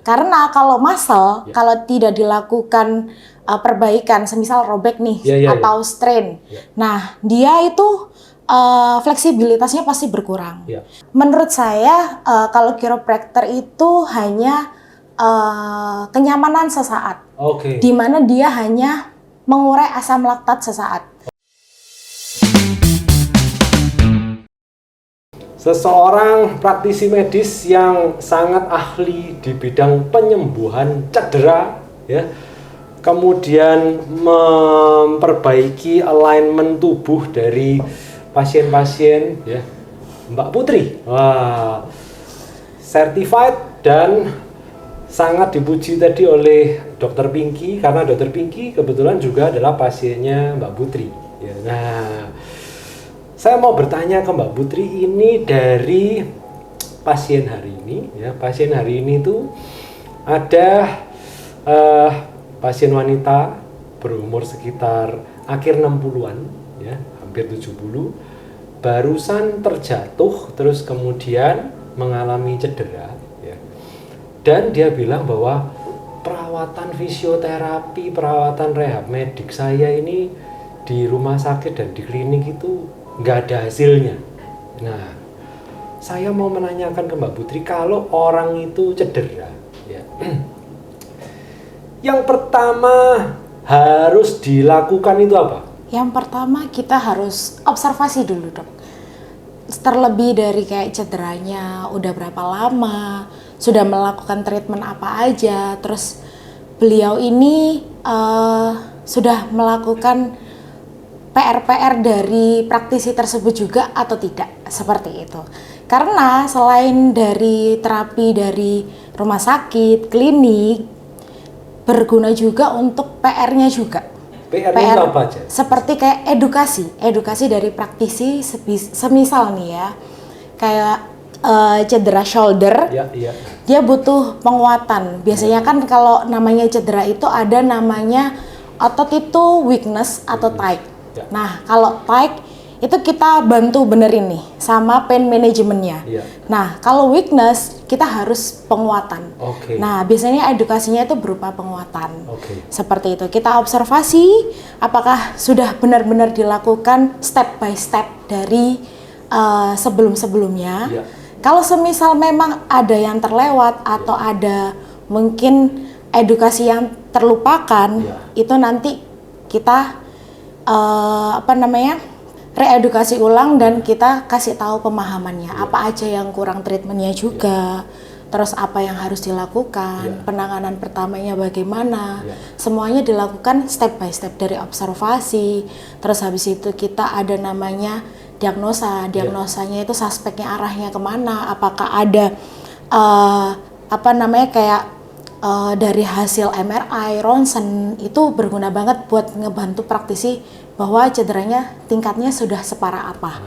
Karena kalau muscle, kalau tidak dilakukan perbaikan, semisal robek nih atau strain, nah dia itu fleksibilitasnya pasti berkurang. Menurut saya kalau chiropractor itu hanya kenyamanan sesaat, di mana dia hanya mengurai asam laktat sesaat. Seseorang praktisi medis yang sangat ahli di bidang penyembuhan cedera, ya, kemudian memperbaiki alignment tubuh dari pasien-pasien, ya, Mbak Putri. Wah, certified dan sangat dipuji tadi oleh Dr. Pinky, karena Dr. Pinky kebetulan juga adalah pasiennya Mbak Putri. Ya, nah, saya mau bertanya ke Mbak Putri ini dari pasien hari ini. Ya, pasien hari ini tuh ada pasien wanita berumur sekitar akhir 60-an, ya, hampir 70, barusan terjatuh terus kemudian mengalami cedera. Dan dia bilang bahwa perawatan fisioterapi, perawatan rehab medik saya ini di rumah sakit dan di klinik itu nggak ada hasilnya. Nah, saya mau menanyakan ke Mbak Putri, kalau orang itu cedera, ya, yang pertama harus dilakukan itu apa? Yang pertama kita harus observasi dulu, dok. Terlebih dari kayak cederanya udah berapa lama, sudah melakukan treatment apa aja, terus beliau ini sudah melakukan PR-PR dari praktisi tersebut juga atau tidak, seperti itu. Karena selain dari terapi dari rumah sakit, klinik, berguna juga untuk PR-nya juga. PR apa aja? Seperti kayak edukasi dari praktisi, semisal nih ya, kayak cedera shoulder, dia butuh penguatan. Biasanya kan kalau namanya cedera itu ada namanya otot itu weakness atau tight. Nah, kalau tight itu kita bantu benerin nih sama pain manajemennya. Nah, kalau weakness kita harus penguatan. Nah, biasanya edukasinya itu berupa penguatan. Seperti itu. Kita observasi apakah sudah benar-benar dilakukan step by step dari sebelum-sebelumnya. Kalau semisal memang ada yang terlewat atau ada mungkin edukasi yang terlupakan, itu nanti kita reedukasi ulang dan kita kasih tahu pemahamannya, apa aja yang kurang treatmentnya juga, terus apa yang harus dilakukan, penanganan pertamanya bagaimana, semuanya dilakukan step by step dari observasi. Terus habis itu kita ada namanya diagnosanya itu suspeknya arahnya kemana, apakah ada dari hasil MRI, ronsen, itu berguna banget buat ngebantu praktisi bahwa cederanya tingkatnya sudah separah apa.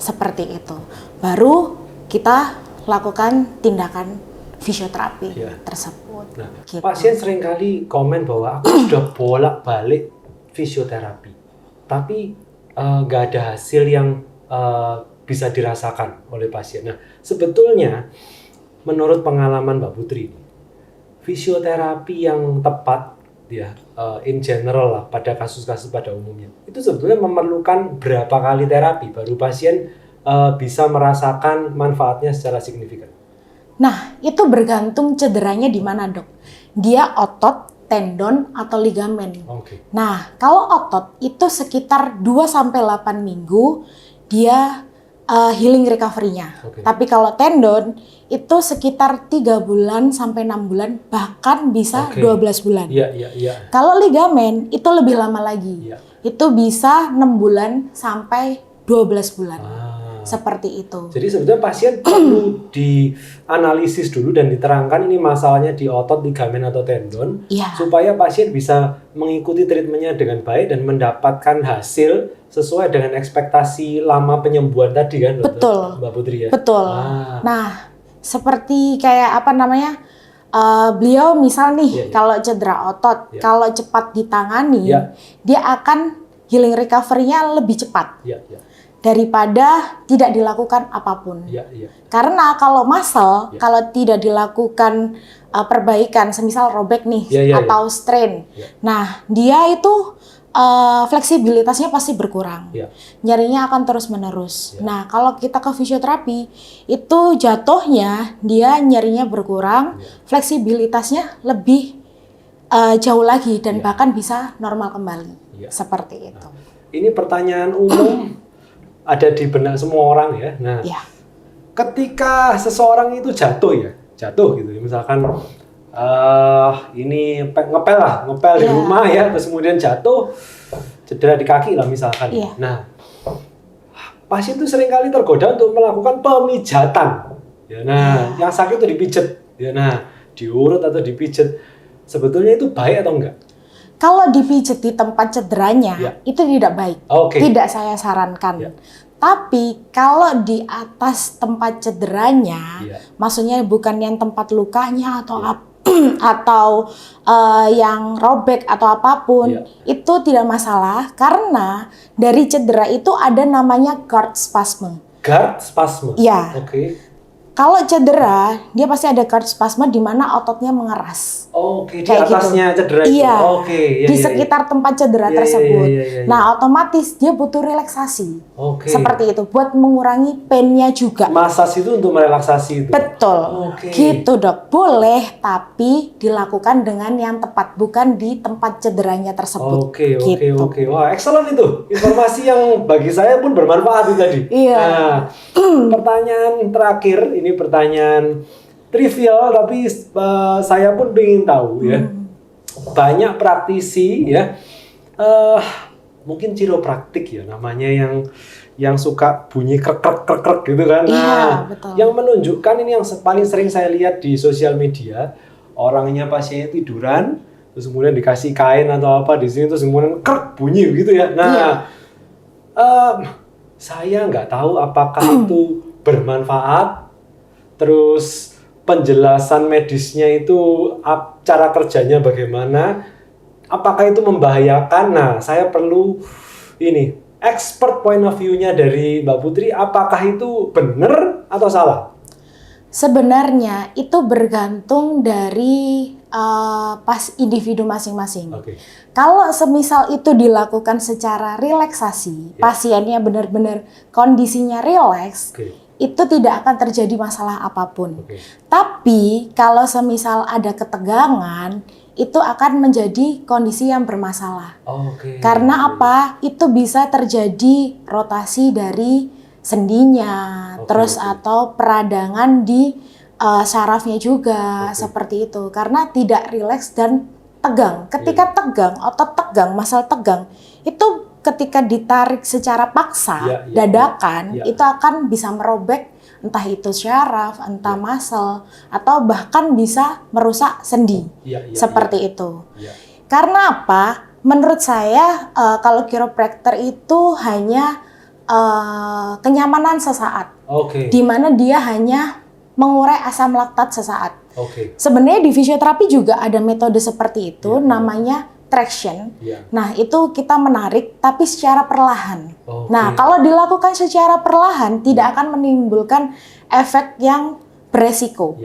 Seperti itu. Baru kita lakukan tindakan fisioterapi tersebut. Nah, gitu. Pasien seringkali komen bahwa aku sudah bolak-balik fisioterapi, tapi nggak ada hasil yang bisa dirasakan oleh pasien. Nah, sebetulnya menurut pengalaman Mbak Putri, fisioterapi yang tepat, ya, in general lah, pada kasus-kasus pada umumnya, itu sebetulnya memerlukan berapa kali terapi baru pasien bisa merasakan manfaatnya secara signifikan? Nah, itu bergantung cederanya di mana, dok. Dia otot, tendon, atau ligamen. Nah, kalau otot itu sekitar 2-8 minggu dia healing recovery-nya. Tapi kalau tendon itu sekitar 3 bulan sampai 6 bulan, bahkan bisa 12 bulan. Kalau ligamen itu lebih lama lagi. Itu bisa 6 bulan sampai 12 bulan. Seperti itu. Jadi sebetulnya pasien perlu dianalisis dulu dan diterangkan ini masalahnya di otot, ligamen atau tendon, supaya pasien bisa mengikuti treatmentnya dengan baik dan mendapatkan hasil sesuai dengan ekspektasi lama penyembuhan tadi, kan, betul, Mbak Putri, ya? Betul. Nah, seperti kayak beliau misal nih, kalau cedera otot, kalau cepat ditangani, dia akan healing recovery-nya lebih cepat. daripada tidak dilakukan apapun. Karena kalau muscle, kalau tidak dilakukan perbaikan, semisal robek nih atau strain, nah dia itu fleksibilitasnya pasti berkurang, nyerinya akan terus menerus. Nah kalau kita ke fisioterapi, itu jatuhnya dia nyerinya berkurang, fleksibilitasnya lebih jauh lagi dan bahkan bisa normal kembali, seperti itu. Ini pertanyaan umum ada di benak semua orang ya. Nah, ketika seseorang itu jatuh gitu. Misalkan ini ngepel di rumah ya, terus kemudian jatuh, cedera di kaki lah misalkan. Nah, pasien itu seringkali tergoda untuk melakukan pemijatan. Ya, nah, yang sakit itu dipijet. Ya, nah, diurut atau dipijet. Sebetulnya itu baik atau enggak? Kalau dipijet di tempat cederanya, itu tidak baik. Tidak saya sarankan. Tapi kalau di atas tempat cederanya, maksudnya bukan yang tempat lukanya atau atau yang robek atau apapun, itu tidak masalah. Karena dari cedera itu ada namanya guard spasme. Guard spasme? Iya. Kalau cedera, dia pasti ada guard spasme di mana ototnya mengeras. Di atasnya gitu. Cedera itu? Iya, di sekitar tempat cedera tersebut. Nah, otomatis dia butuh relaksasi. Seperti itu, buat mengurangi pain-nya juga. Massage itu untuk merelaksasi itu? Betul, gitu dok. Boleh, tapi dilakukan dengan yang tepat, bukan di tempat cederanya tersebut. Oke. Wah, excellent itu. Informasi yang bagi saya pun bermanfaat itu tadi. Nah, pertanyaan terakhir, ini pertanyaan trivial tapi saya pun ingin tahu ya. Banyak praktisi ya, mungkin chiropraktik ya namanya, yang suka bunyi krek gitu kan. Nah, yang menunjukkan ini yang paling sering saya lihat di sosial media, orangnya pasiennya tiduran, terus kemudian dikasih kain atau apa di sini, terus kemudian krek bunyi gitu ya. Nah, saya nggak tahu apakah itu bermanfaat. Terus penjelasan medisnya itu cara kerjanya bagaimana, apakah itu membahayakan? Nah, saya perlu ini expert point of view-nya dari Mbak Putri, apakah itu benar atau salah? Sebenarnya itu bergantung dari pas individu masing-masing. Kalau semisal itu dilakukan secara relaksasi, pasiennya benar-benar kondisinya rileks, itu tidak akan terjadi masalah apapun. Tapi kalau semisal ada ketegangan, itu akan menjadi kondisi yang bermasalah. Karena apa? Itu bisa terjadi rotasi dari sendinya, terus atau peradangan di sarafnya juga, seperti itu. Karena tidak rileks dan tegang. Ketika tegang, otot tegang, muscle tegang, itu ketika ditarik secara paksa, dadakan, itu akan bisa merobek entah itu syaraf, entah muscle, atau bahkan bisa merusak sendi. Seperti itu. Karena apa? Menurut saya, kalau chiropractor itu hanya kenyamanan sesaat. Di mana dia hanya mengurai asam laktat sesaat. Sebenarnya di fisioterapi juga ada metode seperti itu, namanya traction. Nah, itu kita menarik tapi secara perlahan. Nah, kalau dilakukan secara perlahan tidak akan menimbulkan efek yang beresiko.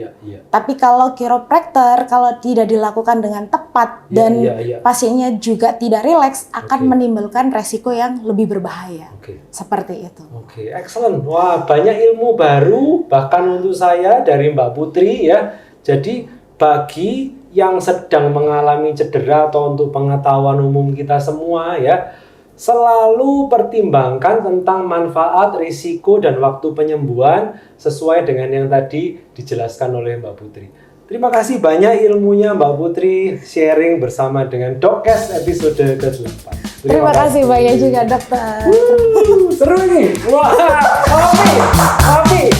Tapi kalau chiropractor, kalau tidak dilakukan dengan tepat dan pasiennya juga tidak rileks, akan menimbulkan resiko yang lebih berbahaya. Seperti itu. Excellent. Wah, banyak ilmu baru bahkan untuk saya dari Mbak Putri ya. Jadi bagi yang sedang mengalami cedera atau untuk pengetahuan umum kita semua ya, selalu pertimbangkan tentang manfaat, risiko, dan waktu penyembuhan sesuai dengan yang tadi dijelaskan oleh Mbak Putri. Terima kasih banyak ilmunya Mbak Putri sharing bersama dengan Dokkes episode ke-8. Terima kasih banyak juga dokter. Seru nih. Wah, happy.